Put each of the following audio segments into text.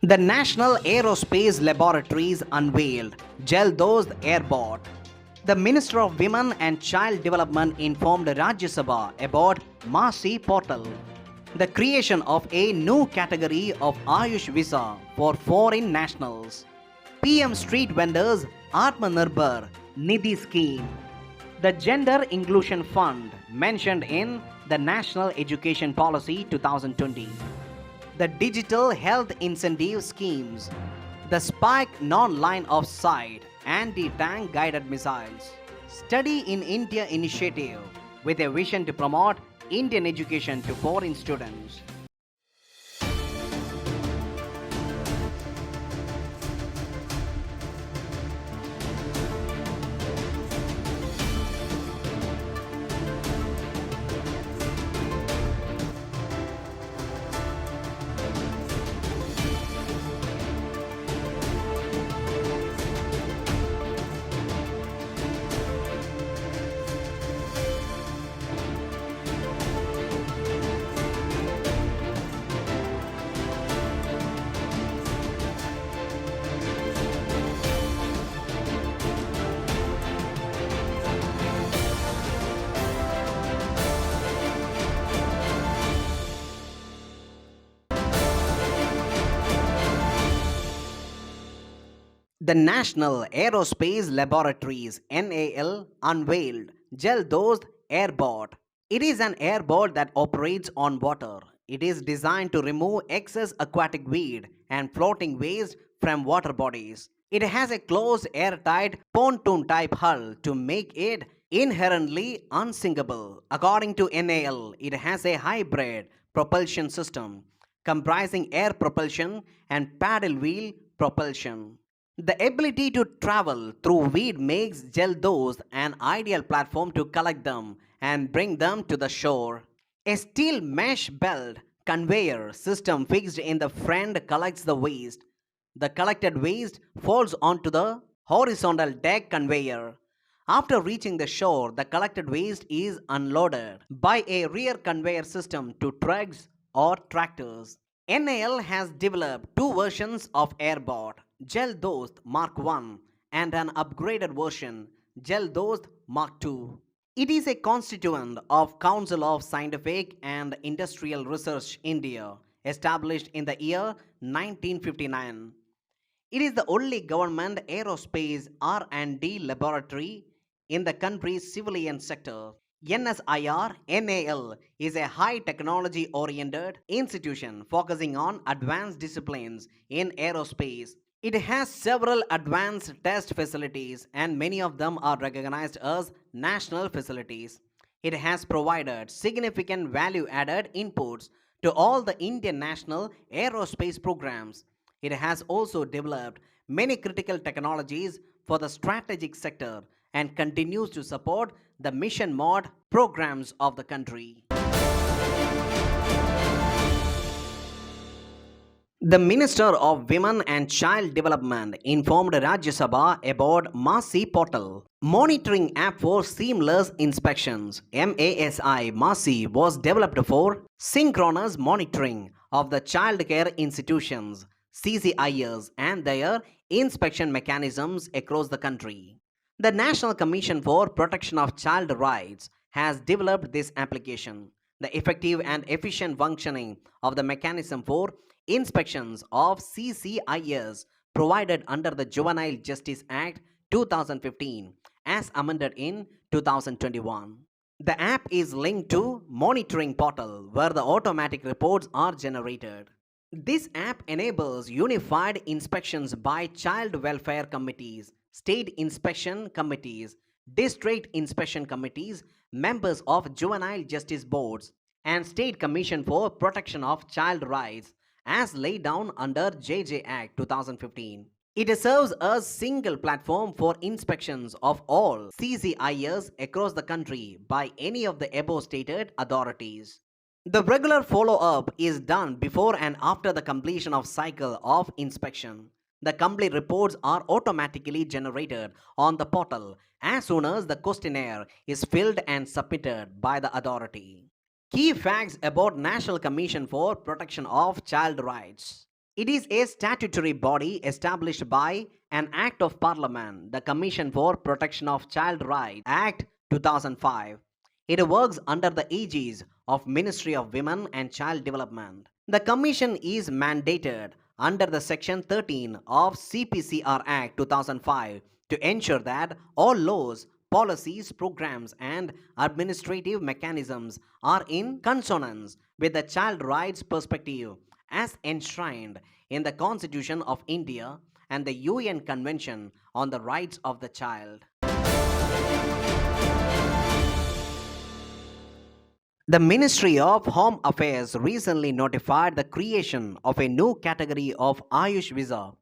The National Aerospace Laboratories unveiled Jal Dost Airbot. The Minister of Women and Child Development informed Rajya Sabha about Masi portal. The creation of a new category of Ayush visa for foreign nationals. PM Street Vendors Atmanirbhar Nidhi scheme. The Gender Inclusion Fund mentioned in the National Education Policy 2020. The Digital Health Incentive Schemes. The Spike Non-Line of Sight Anti-Tank Guided Missiles. Study in India initiative with a vision to promote Indian education to foreign students. The National Aerospace Laboratories (NAL) unveiled Jal Dost Airbot. It is an airboat that operates on water. It is designed to remove excess aquatic weed and floating waste from water bodies. It has a closed airtight pontoon type hull to make it inherently unsinkable. According to NAL, it has a hybrid propulsion system comprising air propulsion and paddle wheel propulsion. The ability to travel through weed makes Jal Dost an ideal platform to collect them and bring them to the shore. A steel mesh belt conveyor system fixed in the front collects the waste. The collected waste falls onto the horizontal deck conveyor. After reaching the shore, the collected waste is unloaded by a rear conveyor system to trucks or tractors. NAL has developed two versions of Airbot, Jal Dost Mark 1 and an upgraded version, Jal Dost Mark 2. It is a constituent of Council of Scientific and Industrial Research India, established in the year 1959. It is the only government aerospace R&D laboratory in the country's civilian sector. NSIR NAL is a high technology oriented institution focusing on advanced disciplines in aerospace. It has several advanced test facilities and many of them are recognized as national facilities. It has provided significant value added inputs to all the Indian national aerospace programs. It has also developed many critical technologies for the strategic sector and continues to support the mission mod programs of the country. The Minister of Women and Child Development informed Rajya Sabha about Masi portal. Monitoring app for seamless inspections MASI Masi was developed for synchronous monitoring of the childcare institutions CCIs and their inspection mechanisms across the country. The National Commission for Protection of Child Rights has developed this application. The effective and efficient functioning of the mechanism for inspections of CCIs provided under the Juvenile Justice Act 2015 as amended in 2021. The app is linked to monitoring portal where the automatic reports are generated. This app enables unified inspections by child welfare committees, state inspection committees, district inspection committees, members of juvenile justice boards, and State Commission for Protection of Child Rights as laid down under JJ Act 2015. It serves as single platform for inspections of all CCIs across the country by any of the above stated authorities. The regular follow-up is done before and after the completion of cycle of inspection. The complete reports are automatically generated on the portal as soon as the questionnaire is filled and submitted by the authority. Key facts about National Commission for Protection of Child Rights. It is a statutory body established by an Act of Parliament, the Commission for Protection of Child Rights Act 2005. It works under the aegis of Ministry of Women and Child Development. The commission is mandated under the section 13 of CPCR Act 2005 to ensure that all laws, policies, programs and administrative mechanisms are in consonance with the child rights perspective as enshrined in the Constitution of India and the UN Convention on the Rights of the Child. The Ministry of Home Affairs recently notified the creation of a new category of Ayush visa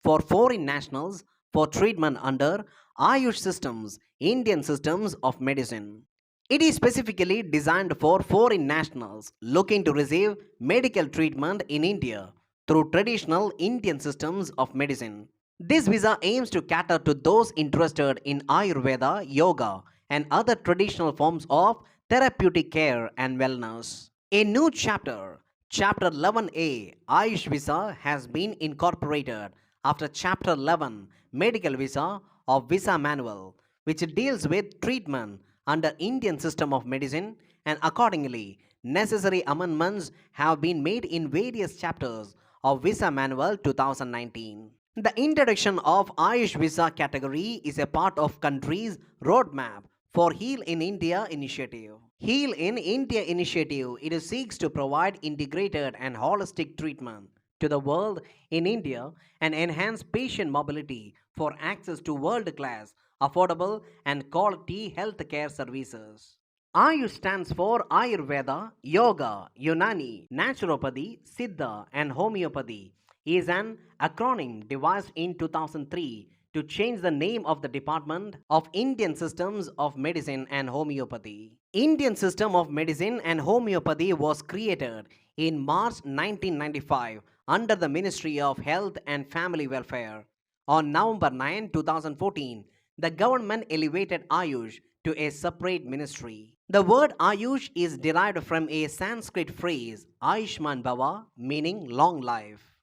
for foreign nationals for treatment under Ayush systems, Indian systems of medicine. It is specifically designed for foreign nationals looking to receive medical treatment in India through traditional Indian systems of medicine. This visa aims to cater to those interested in Ayurveda, yoga, and other traditional forms of therapeutic care and wellness. A new chapter, Chapter 11A, Ayush Visa, has been incorporated after Chapter 11, Medical Visa of Visa Manual, which deals with treatment under Indian system of medicine, and accordingly necessary amendments have been made in various chapters of Visa Manual 2019. The introduction of Ayush Visa category is a part of country's roadmap for Heal in India initiative. Heal in India initiative, it seeks to provide integrated and holistic treatment to the world in India and enhance patient mobility for access to world-class, affordable and quality healthcare services. Ayush stands for Ayurveda, Yoga, Unani, Naturopathy, Siddha and Homeopathy is an acronym devised in 2003 to change the name of the Department of Indian Systems of Medicine and Homeopathy. Indian System of Medicine and Homeopathy was created in March 1995 under the Ministry of Health and Family Welfare. On November 9, 2014, the government elevated Ayush to a separate ministry. The word Ayush is derived from a Sanskrit phrase Ayushman Bhava, meaning long life.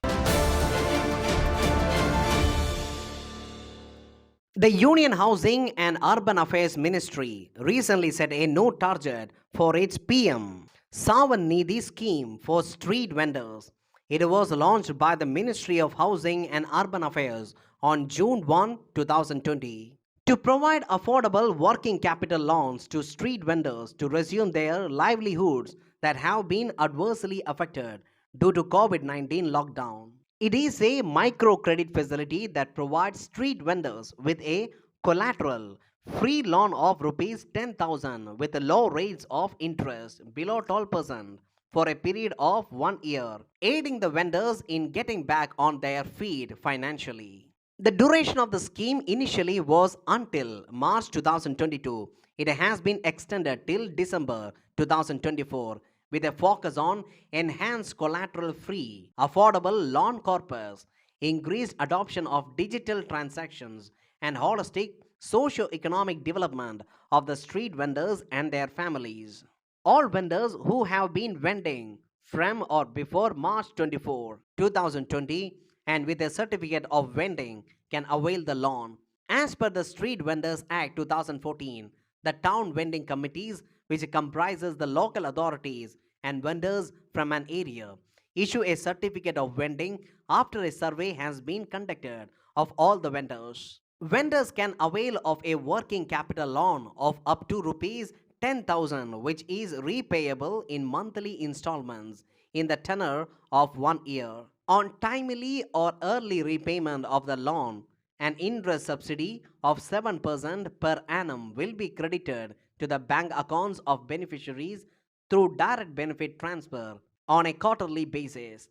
The Union Housing and Urban Affairs Ministry recently set a new target for its PM Savan Nidhi scheme for street vendors. It was launched by the Ministry of Housing and Urban Affairs on June 1, 2020 to provide affordable working capital loans to street vendors to resume their livelihoods that have been adversely affected due to COVID-19 lockdown. It is a microcredit facility that provides street vendors with a collateral free loan of rupees 10,000 with low rates of interest below 12% for a period of 1 year, aiding the vendors in getting back on their feet financially. The duration of the scheme initially was until March 2022. It has been extended till December 2024 with a focus on enhanced collateral free, affordable loan corpus, increased adoption of digital transactions, and holistic socio-economic development of the street vendors and their families. All vendors who have been vending from or before March 2020, and with a certificate of vending can avail the loan. As per the Street Vendors Act 2014, the town vending committees, which comprises the local authorities and vendors from an area, issue a certificate of vending after a survey has been conducted of all the vendors. Vendors can avail of a working capital loan of up to rupees 10,000, which is repayable in monthly installments in the tenor of 1 year. On timely or early repayment of the loan, an interest subsidy of 7% per annum will be credited to the bank accounts of beneficiaries through direct benefit transfer on a quarterly basis.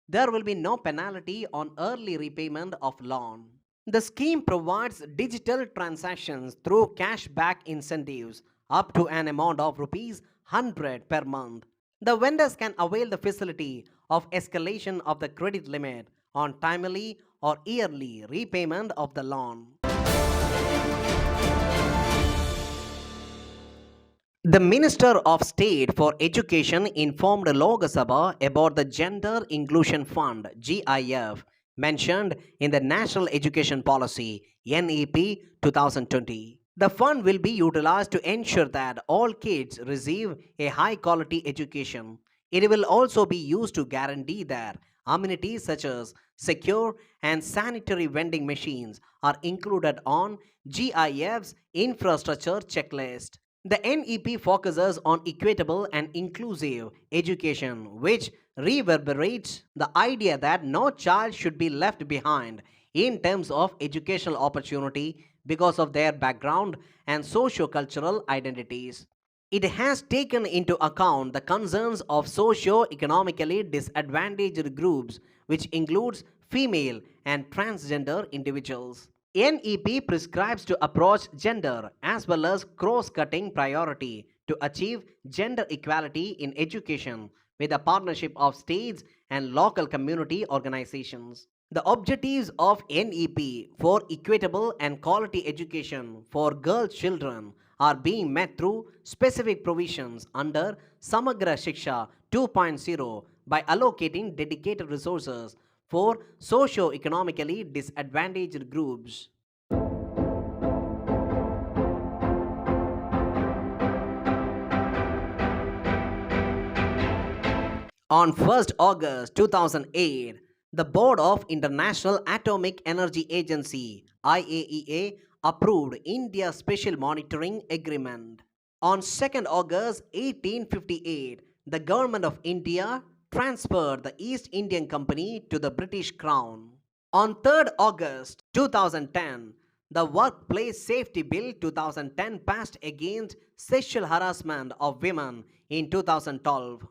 There will be no penalty on early repayment of loan. The scheme provides digital transactions through cashback incentives up to an amount of rupees 100 per month. The vendors can avail the facility of escalation of the credit limit on timely or yearly repayment of the loan. The Minister of State for Education informed Lok Sabha about the Gender Inclusion Fund (GIF) mentioned in the National Education Policy (NEP) 2020. The fund will be utilized to ensure that all kids receive a high quality education. It will also be used to guarantee that amenities such as secure and sanitary vending machines are included on GIF's infrastructure checklist. The NEP focuses on equitable and inclusive education, which reverberates the idea that no child should be left behind in terms of educational opportunity because of their background and socio-cultural identities. It has taken into account the concerns of socio-economically disadvantaged groups, which includes female and transgender individuals. NEP prescribes to approach gender as well as cross-cutting priority to achieve gender equality in education with a partnership of states and local community organizations. The objectives of NEP for equitable and quality education for girl children are being met through specific provisions under Samagra Shiksha 2.0 by allocating dedicated resources for socio-economically disadvantaged groups. On 1st August 2008, the Board of International Atomic Energy Agency (IAEA) approved India's Special Monitoring Agreement. On 2nd August 1858, the Government of India transferred the East Indian Company to the British Crown. On 3rd August 2010, the Workplace Safety Bill 2010 passed against sexual harassment of women in 2012.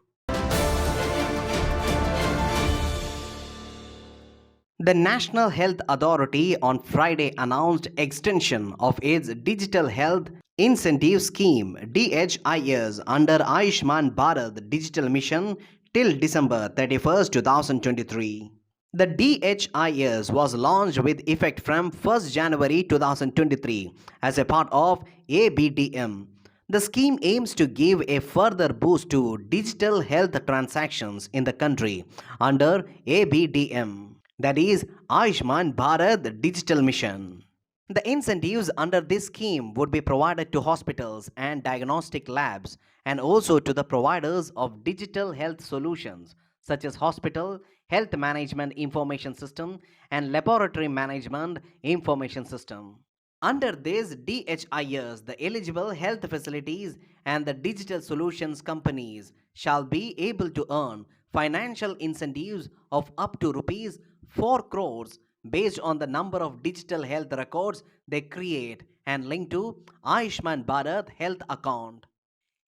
The National Health Authority on Friday announced extension of its Digital Health Incentive Scheme (DHIS) under Ayushman Bharat Digital Mission till December 31st, 2023. The DHIS was launched with effect from 1st January 2023 as a part of ABDM. The scheme aims to give a further boost to digital health transactions in the country under ABDM, that is Ayushman Bharat Digital Mission. The incentives under this scheme would be provided to hospitals and diagnostic labs and also to the providers of digital health solutions such as hospital health management information system and laboratory management information system. Under this DHIS, the eligible health facilities and the digital solutions companies shall be able to earn financial incentives of up to rupees 4 crores based on the number of digital health records they create and link to Ayushman Bharat health account.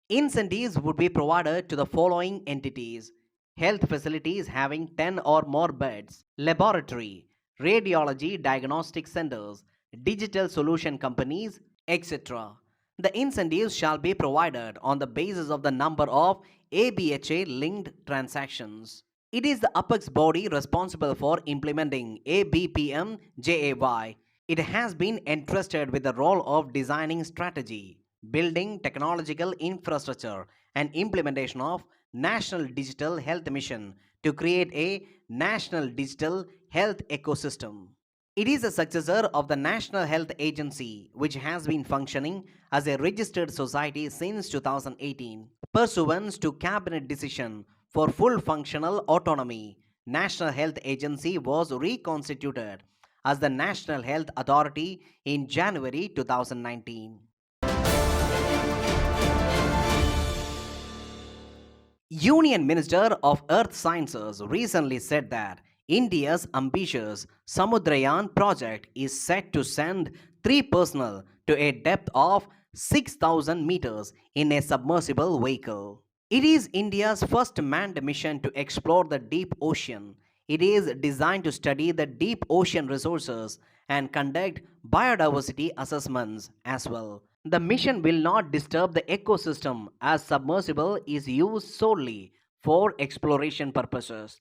Incentives would be provided to the following entities: health facilities having 10 or more beds, laboratory, radiology diagnostic centers, digital solution companies, etc. The incentives shall be provided on the basis of the number of ABHA linked transactions. It is the apex body responsible for implementing ABPM JAY. It has been entrusted with the role of designing strategy, building technological infrastructure, and implementation of National Digital Health Mission to create a national digital health ecosystem. It is a successor of the National Health Agency, which has been functioning as a registered society since 2018. Pursuant to cabinet decision for full functional autonomy, National Health Agency was reconstituted as the National Health Authority in January 2019. Union Minister of Earth Sciences recently said that India's ambitious Samudrayan project is set to send three personnel to a depth of 6,000 meters in a submersible vehicle. It is India's first manned mission to explore the deep ocean. It is designed to study the deep ocean resources and conduct biodiversity assessments as well. The mission will not disturb the ecosystem as submersible is used solely for exploration purposes.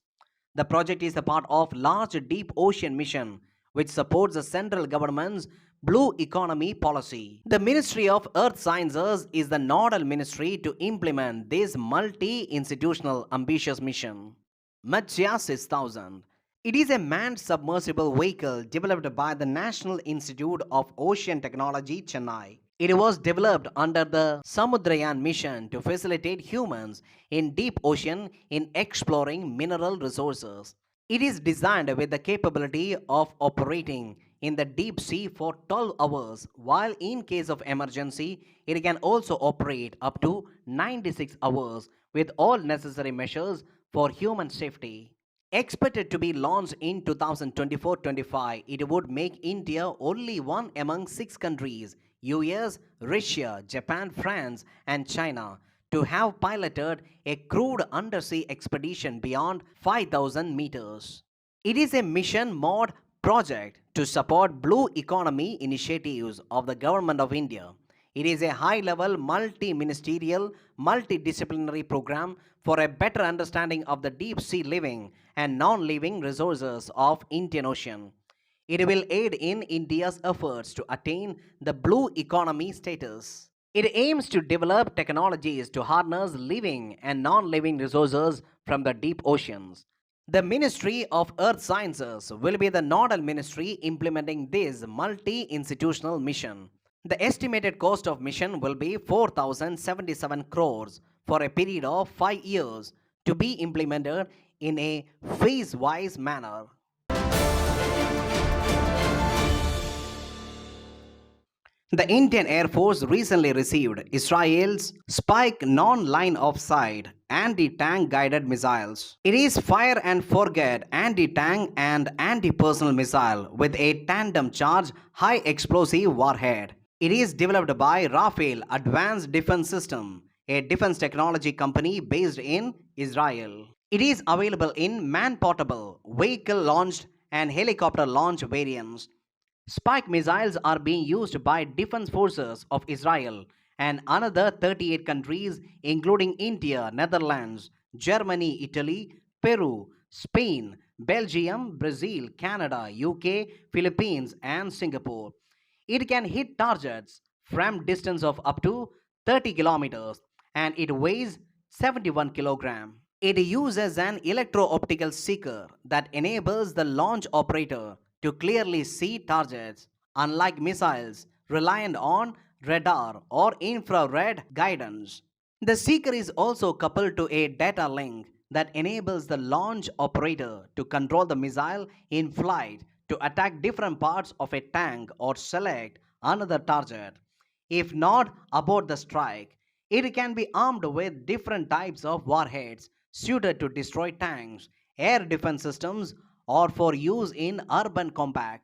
The project is a part of large deep ocean mission which supports the central government's Blue Economy Policy. The Ministry of Earth Sciences is the nodal ministry to implement this multi-institutional ambitious mission. Matsya 6000. It is a manned submersible vehicle developed by the National Institute of Ocean Technology, Chennai. It was developed under the Samudrayan Mission to facilitate humans in deep ocean in exploring mineral resources. It is designed with the capability of operating in the deep sea for 12 hours, while in case of emergency, it can also operate up to 96 hours with all necessary measures for human safety. Expected to be launched in 2024-25, it would make India only one among six countries US, Russia, Japan, France, and China to have piloted a crewed undersea expedition beyond 5,000 meters. It is a mission mod project to support blue economy initiatives of the Government of India. It is a high level, multi ministerial, multidisciplinary program for a better understanding of the deep sea living and non living resources of Indian Ocean. It will aid in India's efforts to attain the blue economy status. It aims to develop technologies to harness living and non living resources from the deep oceans. The Ministry of Earth Sciences will be the nodal ministry implementing this multi institutional mission. The estimated cost of mission will be 4077 crores for a period of 5 years to be implemented in a phase wise manner. The Indian Air Force recently received Israel's Spike non-line of sight anti-tank guided missiles. It is fire and forget anti-tank and anti-personnel missile with a tandem charge high explosive warhead. It is developed by Rafael Advanced Defense System, a defense technology company based in Israel. It is available in man-portable, vehicle-launched and helicopter-launched variants. Spike missiles are being used by defense forces of Israel and another 38 countries including India, Netherlands, Germany, Italy, Peru, Spain, Belgium, Brazil, Canada, UK, Philippines and Singapore. It can hit targets from distance of up to 30 kilometers and it weighs 71 kilograms. It uses an electro-optical seeker that enables the launch operator to clearly see targets, unlike missiles reliant on radar or infrared guidance. The seeker is also coupled to a data link that enables the launch operator to control the missile in flight to attack different parts of a tank or select another target. If not aboard the strike, it can be armed with different types of warheads suited to destroy tanks, air defense systems, or for use in urban combat.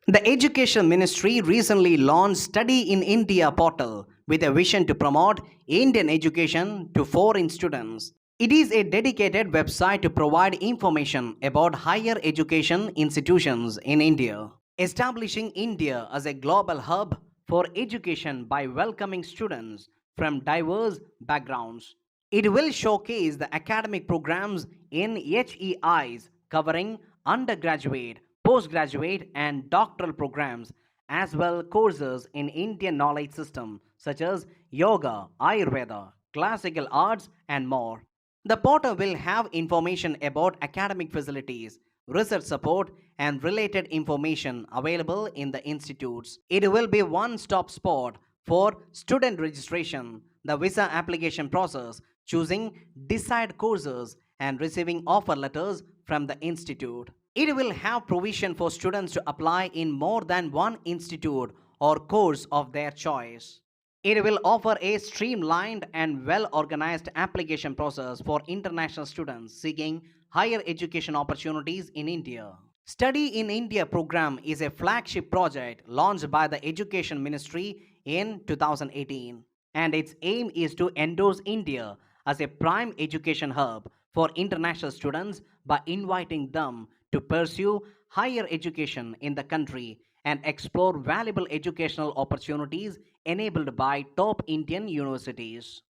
The Education Ministry recently launched Study in India portal with a vision to promote Indian education to foreign students. It is a dedicated website to provide information about higher education institutions in India, establishing India as a global hub for education by welcoming students from diverse backgrounds. It will showcase the academic programs in HEIs covering undergraduate, postgraduate, and doctoral programs, as well courses in Indian knowledge system such as yoga, Ayurveda, classical arts, and more. The portal will have information about academic facilities, research support, and related information available in the institutes. It will be one-stop spot for student registration, the visa application process, choosing desired courses, and receiving offer letters from the institute. It will have provision for students to apply in more than one institute or course of their choice. It will offer a streamlined and well organized application process for international students seeking higher education opportunities in India. Study in India program is a flagship project launched by the Education Ministry in 2018, and its aim is to endorse India as a prime education hub for international students by inviting them to pursue higher education in the country and explore valuable educational opportunities enabled by top Indian universities.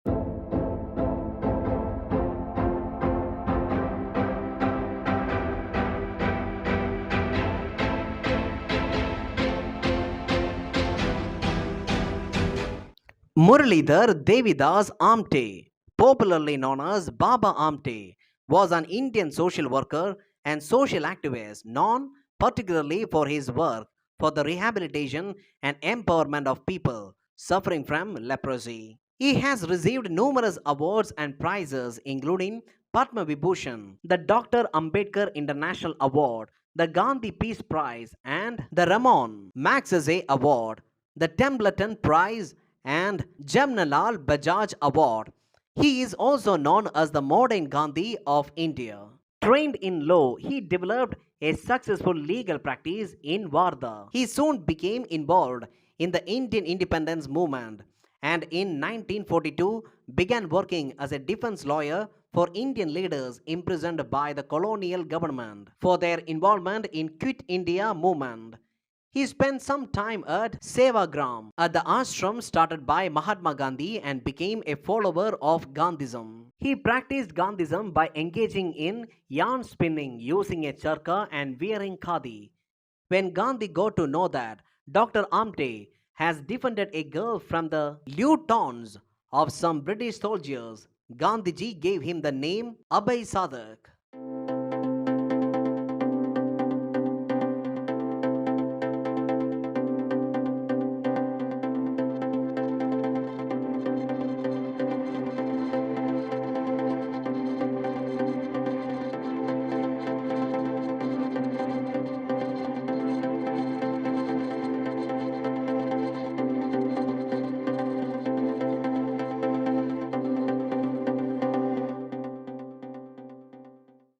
Muralidhar Devidas Amte, popularly known as Baba Amte, was an Indian social worker and social activist known particularly for his work for the rehabilitation and empowerment of people suffering from leprosy. He has received numerous awards and prizes, including Padma Vibhushan, the Dr. Ambedkar International Award, the Gandhi Peace Prize, and the Ramon Magsaysay Award, the Templeton Prize, and Jamnalal Bajaj Award. He is also known as the modern Gandhi of India. Trained in law, he developed a successful legal practice in Wardha. He soon became involved in the Indian independence movement and in 1942 began working as a defense lawyer for Indian leaders imprisoned by the colonial government for their involvement in Quit India movement. He spent some time at Sevagram, at the ashram started by Mahatma Gandhi, and became a follower of Gandhism. He practiced Gandhism by engaging in yarn spinning using a charkha and wearing khadi. When Gandhi got to know that Dr. Amte has defended a girl from the lewd taunts of some British soldiers, Gandhiji gave him the name Abhay Sadak.